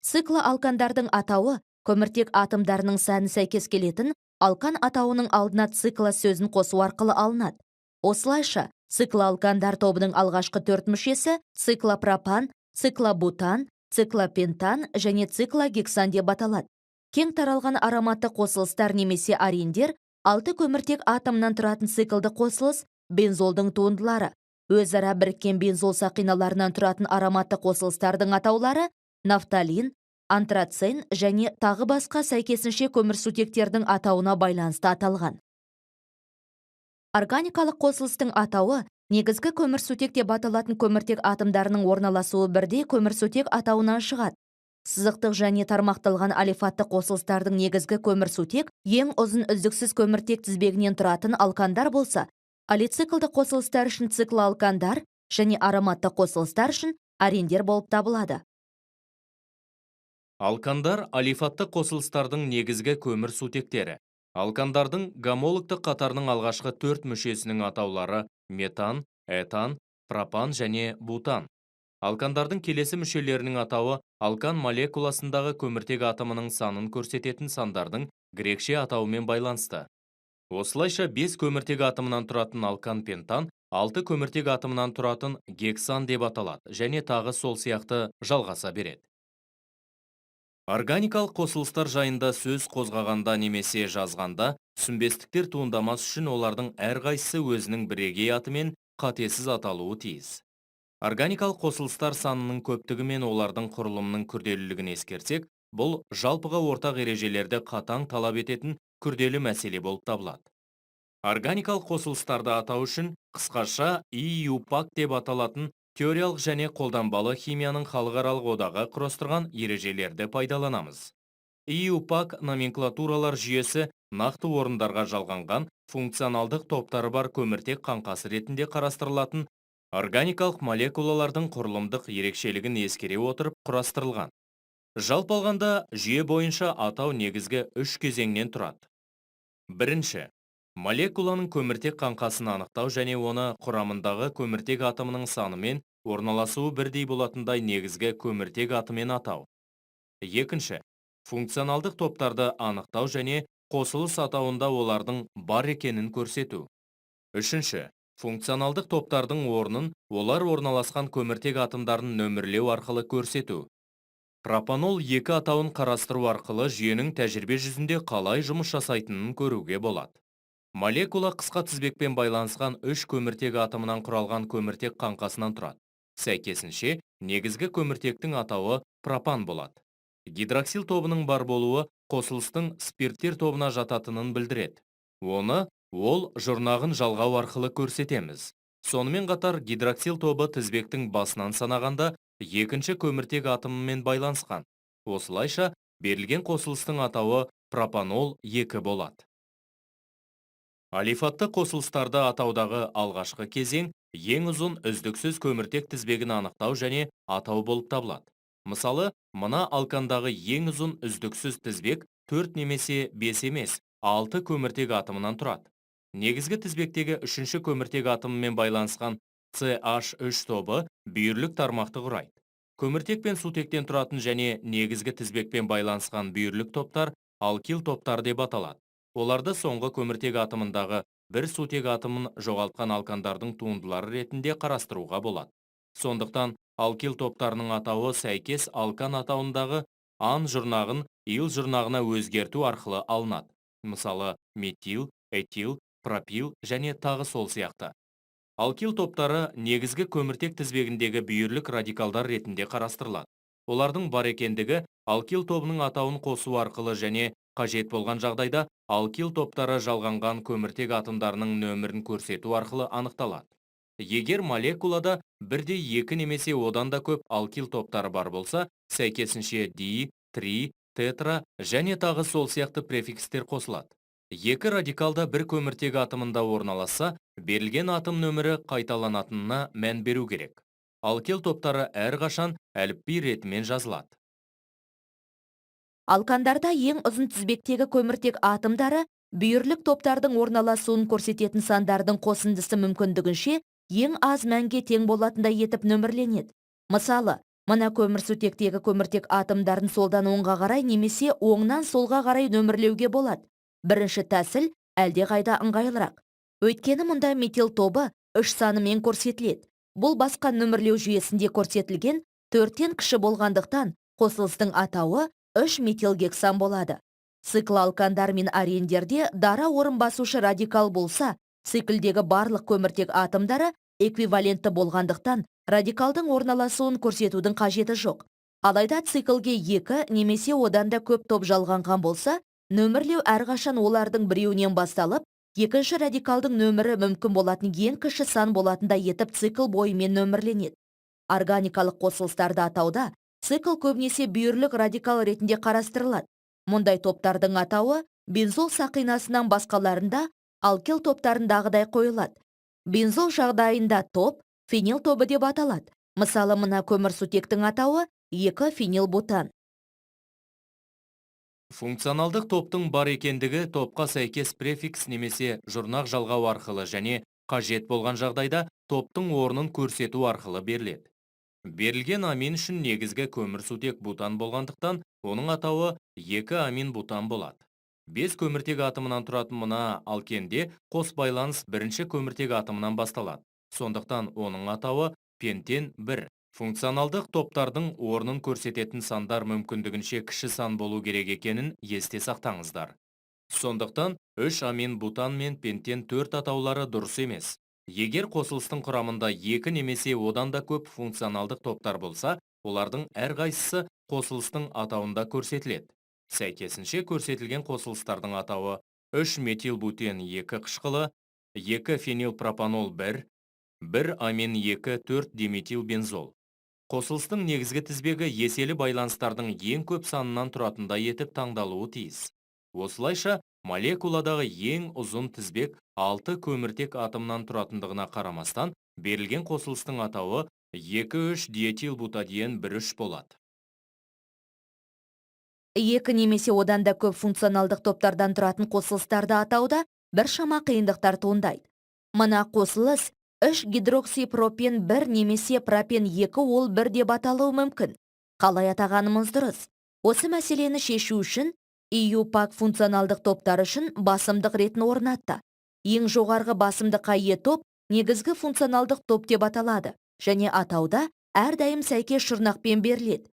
Циклы алкандардың атауы көміртек атомдарының сәні сәйкес келетін алкан атауының алдына цикла сөзін қосу арқылы алынады. Осылайша, циклоалкандар тобының алғашқы 4 мүшесі циклопропан, циклобутан, циклопентан және циклогексан деп аталады. Кең таралған ароматты қосылыстар немесе арендер 6 көміртек атомнан тұратын циклды қосылыс бензолдың туындылары. Өзара біріккен бензол сақиналарынан тұратын ароматты қосылыстардың атаулары нафталин, антрацен және тағы басқа сәйкесінше көмірсутектердің атауына байланысты аталған. Органикалық қосылыстың атауы негізгі көмірсутек деп аталатын көміртек атомдарының орналасуы бірдей көмірсутек атауынан шығады. Сызықтық және тармақталған алифатты қосылыстардың негізгі көмірсутек ең ұзын үздіксіз көміртек тізбегінен тұратын алкандар болса, алициклді қосылыстар үшін циклоалкандар және ароматты қосылыстар үшін арендер болып табылады. Алкандар алифатты қосылыстардың негізгі көмірсутектері. Алкандардың гомологтық қатарының алғашқы 4 мүшесінің атаулары метан, этан, пропан және бутан. Алкандардың келесі мүшелерінің атауы алкан молекуласындағы көміртек атомының санын көрсететін сандардың грекше атауымен байланысты. Осылайша 5 көміртек атомынан тұратын алкан пентан 6 көміртек атомынан тұратын гексан деп аталады және тағы сол сияқты жалғаса береді. Органикалық қосылыстар жайында сөз қозғағанда немесе жазғанда түсінбестіктер туындамас үшін олардың әрқайсысы өзінің бірегей атымен қатесіз аталуы тиіс. Органикалық қосылыстар санының көптігі мен олардың құрылымының күрделілігін ескерсек, бұл жалпыға ортақ ережелерді қатаң талап ететін күрделі мәселе болып табылады. Органикалық қосылыстарды атау үшін қысқаша IUPAC деп аталатын теориялық және қолданбалы химияның халықаралық одағы құрастырған ережелерді пайдаланамыз. IUPAC номенклатуралар жүйесі нақты орындарға жалғанған функционалдық топтары бар көміртек қаңқасы ретінде қарастырылатын органикалық молекулалардың құрылымдық ерекшелігін ескере отырып құрастырылған. Жалпы алғанда жүйе бойынша атау негізгі 3 кезеңнен тұрады. Бірінші, молекуланың көміртек қаңқасын анықтау және оны құрамындағы көміртек атомының санымен орналасуы бірдей болатындай негізгі көміртек атымен атау. Екінші, функционалдық топтарды анықтау және қосылыс атауында олардың бар екенін көрсету. Үшінші, функционалдық топтардың орнын олар орналасқан көміртек атомдарын нөмірлеу арқылы көрсету. Пропанол 2 атауын қарастыру арқылы жүйенің тәжірибе жүзінде қалай жұмыс жасайтынын көруге болады. Молекула қысқа тізбекпен байланысқан 3 көміртек атомынан құралған көміртек қаңқасынан тұрады. Сәйкесінше, негізгі көміртектің атауы пропан болады. Гидроксил тобының бар болуы қосылыстың спирттер тобына жататынын білдіреді. Оны ол жұрнағын жалғау арқылы көрсетеміз. Сонымен қатар гидроксил тобы тізбектің басынан санағанда екінші көміртек атомымен байланысқан. Осылайша, берілген қосылыстың атауы пропанол 2 болады. Алифатты қосылыстарды атаудағы алғашқы кезең ең ұзын үздіксіз көміртек тізбегін анықтау және атау болып табылады. Мысалы, мына алкандағы ең ұзын үздіксіз тізбек 4 немесе 5 емес, 6 көміртек атомынан тұрады. Негізгі тізбектегі 3-ші көміртек атомымен байланысқан CH3 тобы бүйірлік тармақты құрайды. Көміртек пен сутектен тұратын және негізгі тізбекпен байланысқан бүйірлік топтар алкил топтар деп аталады. Оларды соңғы көміртек атомындағы бір сутек атомын жоғалтқан алкандардың туындылары ретінде қарастыруға болады. Сондықтан алкил топтарының атауы сәйкес алкан атауындағы ан жұрнағын ил жұрнағына өзгерту арқылы алынады. Мысалы, метил, этил, пропил және тағы сол сияқты. Алкил топтары негізгі көміртек тізбегіндегі бүйірлік радикалдар ретінде қарастырылады. Олардың бар екендігі алкил тобының атауын қосу арқылы және қажет болған жағдайда алкил топтары жалғанған көміртек атомдарының нөмірін көрсету арқылы анықталады. Егер молекулада бірде 2 немесе одан да көп алкил топтары бар болса, сәйкесінше ди, три, тетра және тағы сол сияқты префикстер қосылады. 2 радикалда бір көміртек атомында орналасса, берілген атом нөмірі қайталанатынына мән беру керек. Алкил топтары әрқашан әліпби ретімен жазылады. Алкандарда ең ұзын тізбектегі көміртек атомдары бүйірлік топтардың орналасуын көрсететін сандардың қосындысы мүмкіндігінше ең аз мәнге тең болатындай етіп нөмірленеді. Мысалы, Мына көмірсутектегі көміртек атомдарын солдан оңға қарай немесе оңнан солға қарай нөмірлеуге болады. Бірінші тәсіл әлде қайда ыңғайлырақ. Өйткені мұнда метил тобы 3 санымен көрсетіледі. Бұл басқа нөмірлеу жүйесінде көрсетілген 4-тен кіші болғандықтан қосылыстың атауы 3 метилгексан болады. Цикл алкандар мен арендерде дара орын басушы радикал болса, циклдегі барлық көміртек атомдары эквивалентті болғандықтан радикалдың орналасуын көрсетудің қажеті жоқ. Алайда циклге 2 немесе одан да көп топ жалғанған болса, нөмірлеу әрқашан олардың біреуінен басталып, екінші радикалдың нөмірі мүмкін болатын ең кіші сан болатындай етіп цикл бойымен нөмірленеді. Органикалық қосылыстарды атауда цикл көбінесе бүйірлік радикал ретінде қарастырылады. Мұндай топтардың атауы бензол сақинасынан басқаларында алкил топтарындағыдай қойылады. Бензол жағдайында топ фенил тобы деп аталады. Мысалы, мына көмірсутектің атауы 2 фенил бутан. Функционалдық топтың бар екендігі топқа сәйкес префикс немесе жұрнақ жалғау арқылы және қажет болған жағдайда топтың орнын көрсету арқылы беріледі. Берілген амин үшін негізгі көмірсутек бутан болғандықтан, оның атауы 2 амин бутан болады. 5 көміртек атомынан тұратын мына алкенде қос байланыс бірінші көміртек атомынан басталады. Сондықтан оның атауы пентен 1. Функционалдық топтардың орнын көрсететін сандар мүмкіндігінше кіші сан болу керек екенін есте сақтаңыздар. Сондықтан 3 амин бутан мен пентен 4 атаулары дұрыс емес. Егер қосылыстың құрамында 2 немесе одан да көп функционалдық топтар болса, олардың әрқайсысы қосылыстың атауында көрсетіледі. Сәйкесінше көрсетілген қосылыстардың атауы 3 метилбутен 2 қышқылы, 2 фенилпропанол 1, 1 амин 2 4 диметилбензол. Қосылыстың негізгі тізбегі еселі байланыстардың ең көп санынан тұратындай етіп таңдалуы тиіс. Осылайша, молекуладағы ең ұзын тізбек 6 көміртек атомнан тұратындығына қарамастан, берілген қосылыстың атауы 2,3 диэтилбутадиен 1,3 болады. 2 немесе одан да көп функционалдық топтардан тұратын қосылыстарды атауда біршама қиындықтар туындайды. Мына қосылыс 3 гидроксипропен 1 немесе пропен 2 ол 1 деп аталуы мүмкін. Қалай атағанымыз дұрыс? Осы мәселені шешу үшін EU-пак функционалдық топтар үшін басымдық ретін орнатты. Ең жоғарғы басымдыққа ие топ негізгі функционалдық топ деп аталады және атауда әрдайым сәйкес жұрнақпен беріледі.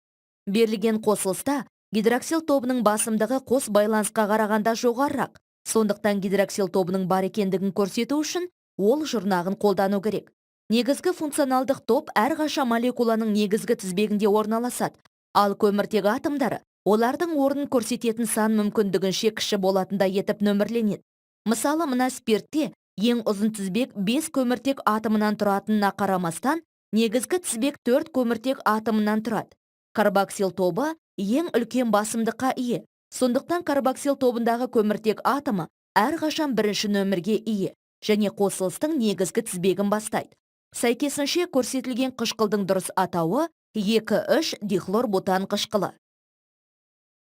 Берілген қосылыста гидроксил тобының басымдығы қос байланысқа қарағанда жоғарырақ. Сондықтан гидроксил тобының бар екендігін көрсету үшін ол жұрнағын қолдану керек. Негізгі функционалдық топ әрқашан молекуланың негізгі тізбегінде орналасады, ал көміртек атомдары олардың орнын көрсететін сан мүмкіндігінше кіші болатындай етіп нөмірленеді. Мысалы, мына спиртте ең ұзын тізбек 5 көміртек атомынан тұратынына қарамастан, негізгі тізбек 4 көміртек атомынан тұрады. Карбоксил тобы ең үлкен басымдыққа ие. Сондықтан карбоксил тобындағы көміртек атомы әрқашан бірінші нөмірге ие және қосылыстың негізгі тізбегін бастайды. Сәйкесінше көрсетілген қышқылдың дұрыс атауы 2,3 дихлорбутан қышқылы.